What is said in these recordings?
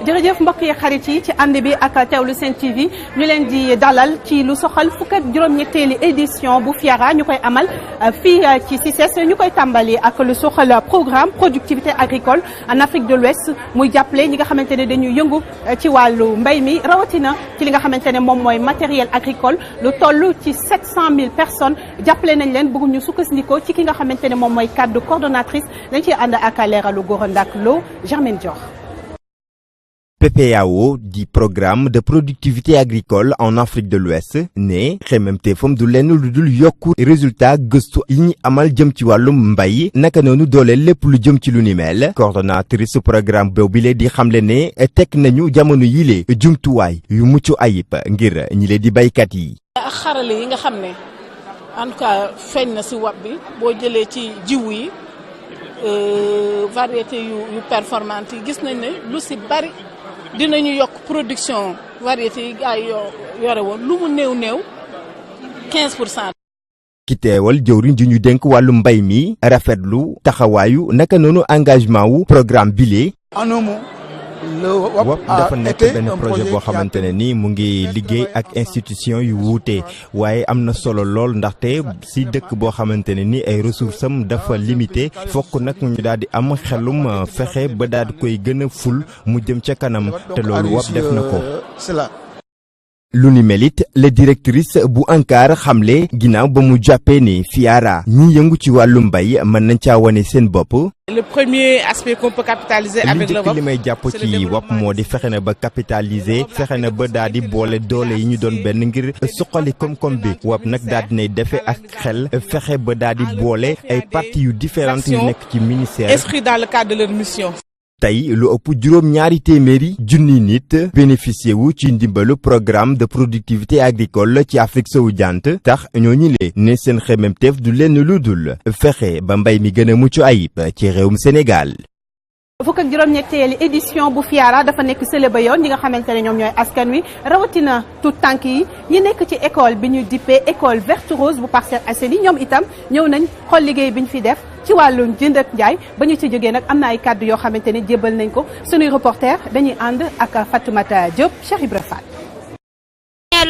jërëjëf mbokk yi xarit yi ci ànd bi ak teewlu Sen TV ñu leen di dalal ci lu soxal fukk ak juróom-ñetteeli édition bu FIARA ñu koy amal fii ci CICES ñu koy tàmbali ak lu soxal programme productivité agricole en Afrique de l'Ouest muy jàppale ñi nga xamante ne dañuy yëngu ci wàllu mbay mi rawatina ci li nga xamante ne moom mooy matériel agricole lu toll ci 700 000 personnes jàppale nañ leen bëgg ñu sukkandikoo ci ki nga xamante ne moom mooy cadre coordonnatrice dañ ciy ànd ak leeralu Gora Ndak Lo Germaine Dior. PPAO di programme de productivité agricole en Afrique de l'Ouest ne xemmemteefam du lenn lu dul yokku résultat gëstu yi ñi amal jëm ci wàllum mbay naka noonu doole lépp lu jëm ci lu ni mel coordonnatrice programme boobu bile di xamle ne teg nañu jamono yile jumtuwaay yu mucc ayib ngir ñi leen di baykat yi. ak xarale yi nga xam ne en tout cas feeñ na si wab bi boo jëlee ci jiwu yi variété yu performante yi gis nañ ne lu si bari. dinañu yokk production variété yi gaa yi yore woon lu mu néew 15%. ki teewal jëwriñ ji ñu dénk wàllu mbay mi rafetlu taxawaayu naka noonu engagement wu programme bile. WAP dafa nekk benn projet boo xamante ne ni mu ngi liggéey ak institution yu wuute waaye am na solo lool ndaxte si dëkk boo xamante ne ni ay ressources am dafa limité fokk nag ñu daal di am xelum fexe ba daal di koy gën a ful mu jëm ca kanam te loolu WAP def na ko. lu ni melit la directrice bu ANCAR xamle ginnaaw ba mu jàppee ni FIARA ñi yëngu ci wàllu mbay mën nañ caa wane seen bopp. Le premier aspect qu'on peut capitaliser avec le WAP li may jàpp ci WAP moo di fexe na ba capitaliser fexe na ba daal di boole doole yi ñu doon benn ngir suqali koom-koom bi WAP nag daal di nay defe ak xel fexe ba daal di boole ay parties yu différentes yu nekk ci ministère. inscrit dans le cadre de leur mission. tey lu ëpp juróom-ñaari téeméeri junni nit bénéficié wu ci ndimbalu programme de productivité agricole ci Afrique sowu jant tax ñooñu le ne seen xemmemteef du lenn lu dul fexe ba mbay mi gën a mucc ayib ci réewum Sénégal. fukk ak juróom-ñetteeli édition bu FIARA dafa nekk sële ba yoon ñi nga xamante ne ñoom ñooy askan wi rawatina tout tànk yi ñi nekk ci école bi ñu dippee école verte rose bu Parcelles Assainies ñoom itam ñëw nañ xool liggéey bi ñu fi def ci wàllu jënd ak njaay ba ñu ci jógee nag am na ay kàddu yoo xamante ne jébal nañ ko sunuy reporter dañuy ànd ak Fatoumata Diop Cheikh Ibra Fall.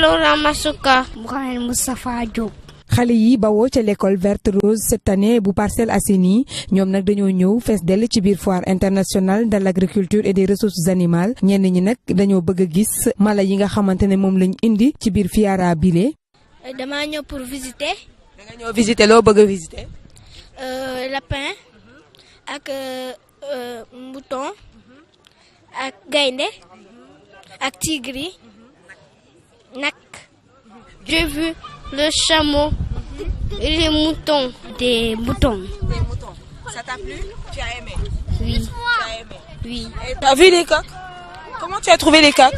Laura Masuka Mouhamed Moustapha Diop. xale yi bawoo ca l'école verte rose cette année bu Parcelles Assainies ñoom nag dañoo ñëw fees dell ci biir foire internationale de l'agriculture et des ressources animales ñenn ñi nag dañoo bëgg a gis mala yi nga xamante ne moom lañ indi ci biir FIARA bile. damaa ñëw pour visiter. da nga ñëw visiter loo bëgg a visiter. lapin ak mouton ak gaynde ak tigre nag. J'ai vu le chameau et les moutons. Des moutons. Des moutons. Ça t'a plu? Tu as aimé? Oui. Tu as aimé? Oui. Et tu as vu les coqs? Comment tu as trouvé les coqs?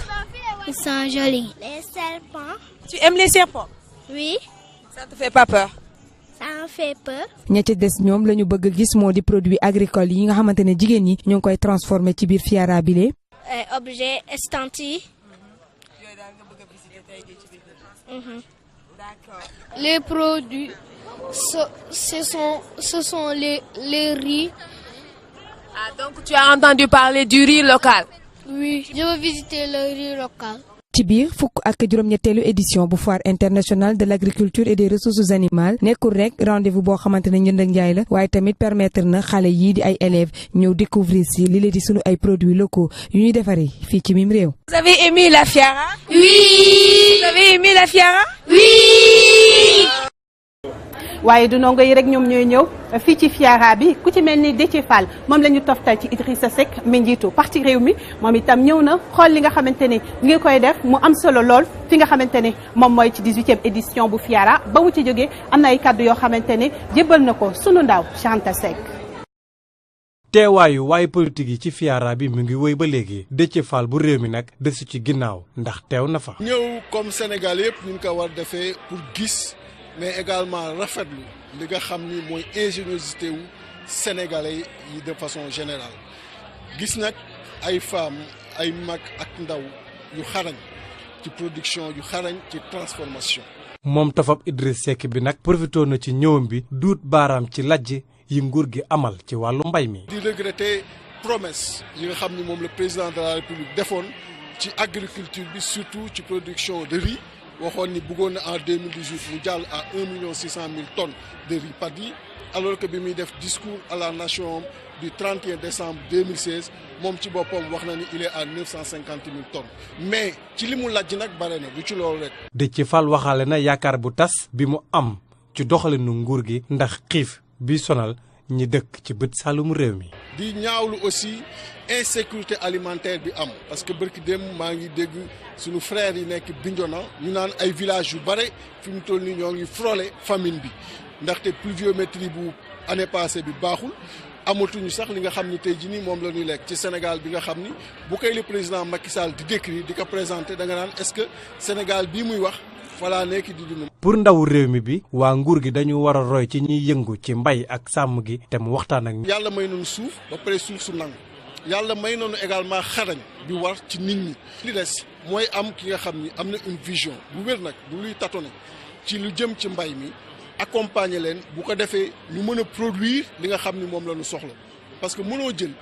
Ils sont jolis. Les serpents. Tu aimes les serpents? Oui. Ça te fait pas peur? Ça en fait peur. ña ca des ñoom la ñu bëgg a gis moo di produit agricole yi nga xamante ne jigéen ñi ñu ngi koy transformer ci biir FIARA bile. Objet estampillé. Les produits, ce sont les riz. Ah, donc tu as entendu parler du riz local? Oui, je veux visiter le riz local. ci biir fukk ak juróom-ñetteelu édition bu foire internationale de l'agriculture et des ressources animales nekkul rek rendez-vous boo xamante ne njënd ak njaay la waaye tamit permettre na xale yii di ay élèves ñëw découvrir si li leen di sunu ay produits locaux yu ñuy defaree fii ci mim réew. Vous avez aimé la FIARA? Oui. Vous avez aimé la FIARA? Oui. waaye du ndongo yi rek ñoom ñooy ñëw fii ci FIARA bi ku ci mel ni Déthié Fall moom la ñu toftal ci Idrissa Seck mi njiitu parti réew mi moom itam ñëw na xool li nga xamante ni ngi koy def mu am solo lool fi nga xamante ni moom mooy ci 18e édition bu FIARA ba mu ci jógee am na ay kàddu yoo xamante ni jébbal na ko sunu ndaw Chanta Seck. teewaayu waaye politique yi ci FIARA bi mu ngi wéy ba léegi Déthié Fall bu réew mi nag desu ci ginnaaw ndax teew na fa. ñëw comme Sénégal yëpp ñu ko war defee pour gis. mais également rafetlu li nga xam ni mooy ingéniosité wu sénégalais yi de façon générale gis nag ay femmes ay mag ak ndaw yu xarañ ci production yu xarañ ci transformation. moom tafab Idriss Seck bi nag profité na ci ñëwam bi duut baaraam ci lajj yi nguur gi amal ci wàllu mbay mi. di regretter promesse yi nga xam ni moom le président de la République defoon ci agriculture bi surtout ci production de riz waxoon ni bëggoon na en 2018 mu jàll à 1,6 million tonnes de riz paddy alors que bi muy def discours à la nation du 31 décembre 2016 moom ci boppam wax na ni il est à 950 000 tonnes mais ci li mu lajj nag bare na du ci loolu rek. Déthié Fall waxaale na yaakaar bu tas bi mu am ci doxalinu nguur gi ndax xiif bi sonal ñi dëkk ci bët saalumu réew mi. di ñaawlu aussi insécurité alimentaire bi am parce que bërki dem maa ngi dégg suñu frères yi nekk Bignona ñu naan ay villages yu bare fi mu toll nii ñoo ngi frôler famine bi ndaxte pluviométrie bu année passée bi baaxul amatuñu sax li nga xam ni tey jii nii moom la ñuy lekk ci Sénégal bi nga xam ni bu koy le président Macky Sall di décrire di ko présenter da nga naan est-ce que Sénégal bii muy wax voilà nekk di dund. pour ndawu réew mi bi waa nguur gi dañu war a roy ci ñiy yëngu ci mbay ak sàmm gi te mu waxtaan ak. yàlla may nañu suuf ba pare suuf su nangu yàlla may nañu également xarañ bi war ci nit ñi li des mooy am ki nga xam ni am na une vision bu wér nag bu luy tâtonner ci lu jëm ci mbay mi accompagner leen bu ko defee ñu mën a produire li nga xam ni moom la ñu soxla parce que mënoo jël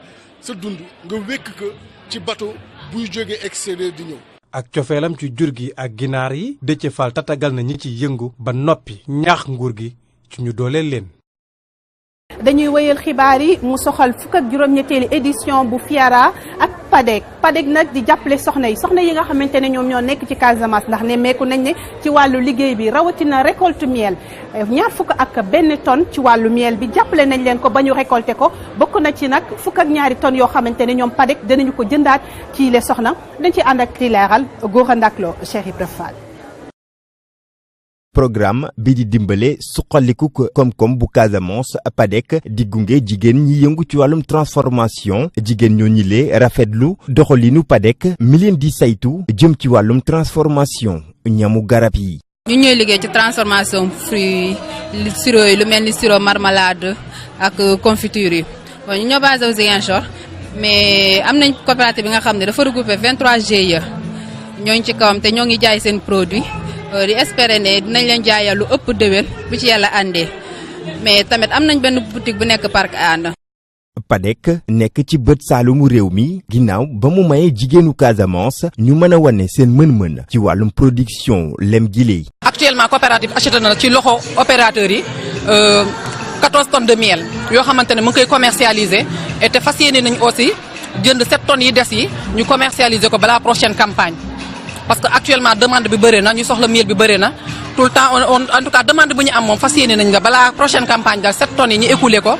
sa dund nga wékk ko ci bateau buy jógee extérieur di ñëw. ak cofeelam ci jur gi ak ginaar yi Déthié Fall tatagal na ñi ci yëngu ba noppi ñaax nguur gi ci ñu dooleel leen. dañuy wéyal xibaar yi mu soxal fukk ak juróom-ñetteeli édition bu FIARA ak PADEC nag di jàppale soxna yi nga xamante ne ñoom ñoo nekk ci Casamance ndax ne meeku nañ ne ci wàllu liggéey bi rawatina récolte miel 21 tonnes ci wàllu miel bi jàppale nañ leen ko ba ñu récolté ko bokk na ci nag 22 tonnes yoo xamante ne ñoom PADEC danañu ko jëndaat ci les soxna dañ ci ànd ak ci leeral Gora Ndaklo Cheikh Ibrahima Fall. programme bi di dimbale suqaliku koom-koom bu Casamance PADEC di gunge jigéen ñi yëngu ci wàllum transformation jigéen ñoo ñilee rafetlu doxalinu PADEC mi leen di saytu jëm ci wàllum transformation ñamu garab yi. ñu ñooy liggéey ci transformation fruits sirop yi lu mel ni sirop marmelade ak confiture yi bon ñu ñoo basé wu Ziguinchor mais am nañ coopérative bi nga xam ne dafa regroupé 23 GIE ñooñu ci kawam te ñoo ngi jaay seen produit. di espérer ne dinañ leen jaayal lu ëpp déwén bu ci yàlla àndee mais tamit am nañ benn boutique bu nekk parc ànd. PADEC nekk ci bët saalumu réew mi ginnaaw ba mu mayee jigéenu Casamance ñu mën a wane seen mën-mën ci wàllum production lem gile. actuellement coopérative acheté na ci loxo opérateurs yi 14 tonnes de miel yoo xamante ne mu ngi koy commercialiser et te fas yéene nañ aussi jënd 7 tonnes yi des yi ñu commercialiser ko balaa prochaine campagne. parce que actuellement demande bi bëri na ñu soxla miel bi bëri na tout le temps en tout cas demande bu ñu am moom fas yéene nañ la balaa prochaine campagne daal 7 tonnes yi ñu écoulé ko.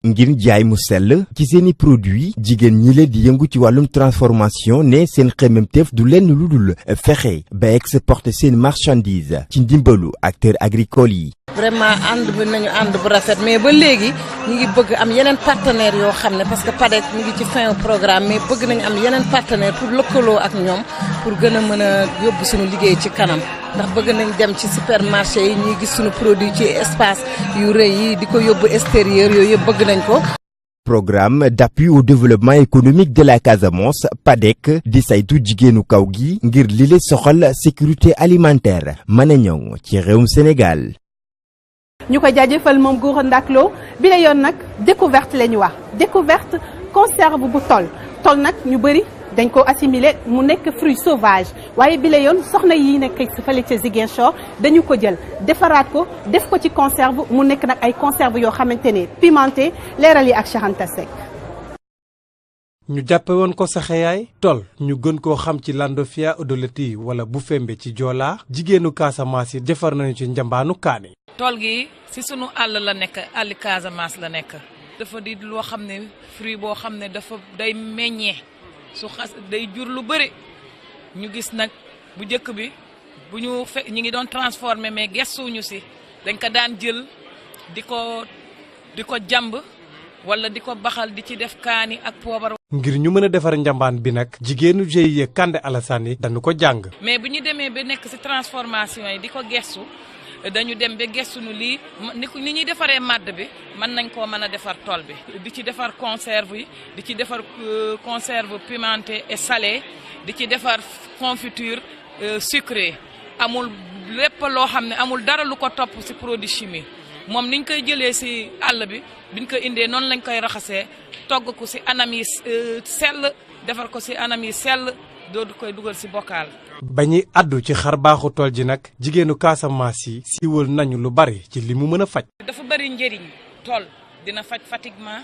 ngir jaay mu sell ci seeni produits jigéen ñi leen di yëngu ci wàllum transformation ne seen xemmemteef du lenn lu dul fexe ba exporter seen marchandise ci ndimbalu acteurs agricoles yi. vraiment ànd bi nañu ànd bu rafet mais ba léegi ñu ngi bëgg am yeneen partenaires yoo xam ne parce que PADEC ñu ngi ci fin programme mais bëgg nañu am yeneen partenaires pour lëkkaloo ak ñoom pour gën a mën a yóbbu suñu liggéey ci kanam ndax bëgg nañ dem ci supermarché yi ñuy gis suñu produit ci espace yu rëy yi di ko yóbbu extérieur yooyu yëpp bëgg nañ ko. programme d'appui au développement économique de la Casamance PADEC di saytu jigéenu kaw gi ngir li leen soxal sécurité alimentaire mën a ñëw ci réewum Sénégal. ñu ko jaajëfal moom Gora Ndaklo bi la yoon nag découverte la ñu wax découverte conserve bu toll nag ñu bëri dañ ko assimilé mu nekk fruit sauvage waaye bi la yoon soxna yi nekk fële ca Ziguinchor dañu ko jël defaraat ko def ko ci conserve mu nekk nag ay conserve yoo xamante ne pimenté leeral yi ak Cheikh Anta Seck. ñu jàppe woon ko saxeyaay tool ñu gën koo xam ci Landofia odoleti wala bu fembe ci Joola jigéenu Casamance yi defar nañu ci njambaanu kaani. tool gi ci sunu àll la nekk àlli Casamance la nekk dafa di loo xam ne fruit boo xam ne dafa day meññee su xas day jur lu bëri ñu gis nag bu njëkk bi bu ñu ñu ngi doon transformé mais gestuñu ci dañ ko daan jël di ko jàmb wala di ko baxal di ci def kaani ak poobar. ngir ñu mën a defar njambaan bi nag jigéenu GIE Kande Alassane yi dañu ko jàng. mais bu ñu demee ba nekk ci transformation yi di ko gestu dañu dem ba gestu nu lii ni ñuy defaree màdd bi mën nañ koo mën a defar tool bi. di ci defar conserve yi di ci defar conserve pimentée et salée di ci defar confiture sucrée amul lépp loo xam ne amul dara lu ko topp ci produit chimique moom niñ koy jëlee si àll bi biñ ko indee noonu lañ koy raxasee togg ko si anam yi sell defar ko si anam yi sell doodu koy dugal si bokaal. ba ñuy addu ci xar baaxu tool ji nag jigéenu Casamance yi siiwal nañu lu bari ci li mu mën a faj. dafa bari njëriñ tool dina faj fatiguement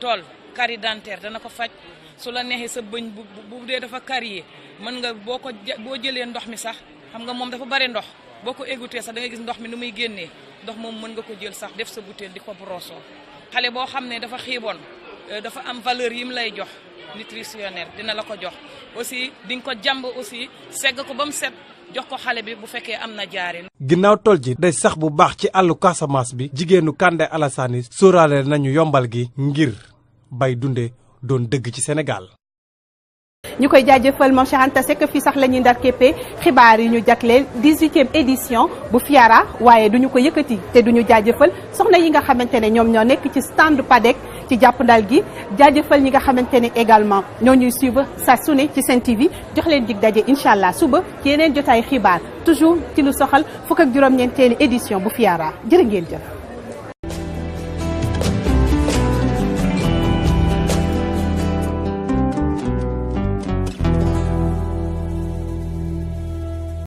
tool carie dentaire dana ko faj su la neexee sa bëñ bu dee dafa carie mën nga boo jëlee ndox mi sax xam nga moom dafa bari ndox boo ko égoutté sax da nga gis ndox mi nu muy génnee ndox moom mën nga ko jël sax def sa bouteille di ko brossoo xale boo xam ne dafa xiiboon dafa am valeur yi mu lay jox nutritionnel dina la ko jox aussi di nga ko jàmb aussi segg ko ba mu set jox ko xale bi bu fekkee am na jaari. ginnaaw tool ji day sax bu baax ci àllu Casamance bi jigéenu Kandé Alassane sóoraale nañu yombal gi ngir bay dunde doon dëgg ci Sénégal. ñu koy jaajëfal moom Cheikh Anta Seck fii sax la ñuy ndar képpe xibaar yi ñu jagleel 18e édition bu FIARA waaye duñu ko yëkkati te duñu jaajëfal soxna yi nga xamante ne ñoom ñoo nekk ci stand PADEC ci jàppandal gi jaajëfal ñi nga xamante ne également ñoo ñuy suivre saa su ne ci Sen TV jox leen dig daje incha allah suba ci yeneen jotaay xibaar toujours ci lu soxal fukk ak juróom-ñeenteeli édition bu FIARA jërë ngeen jëf.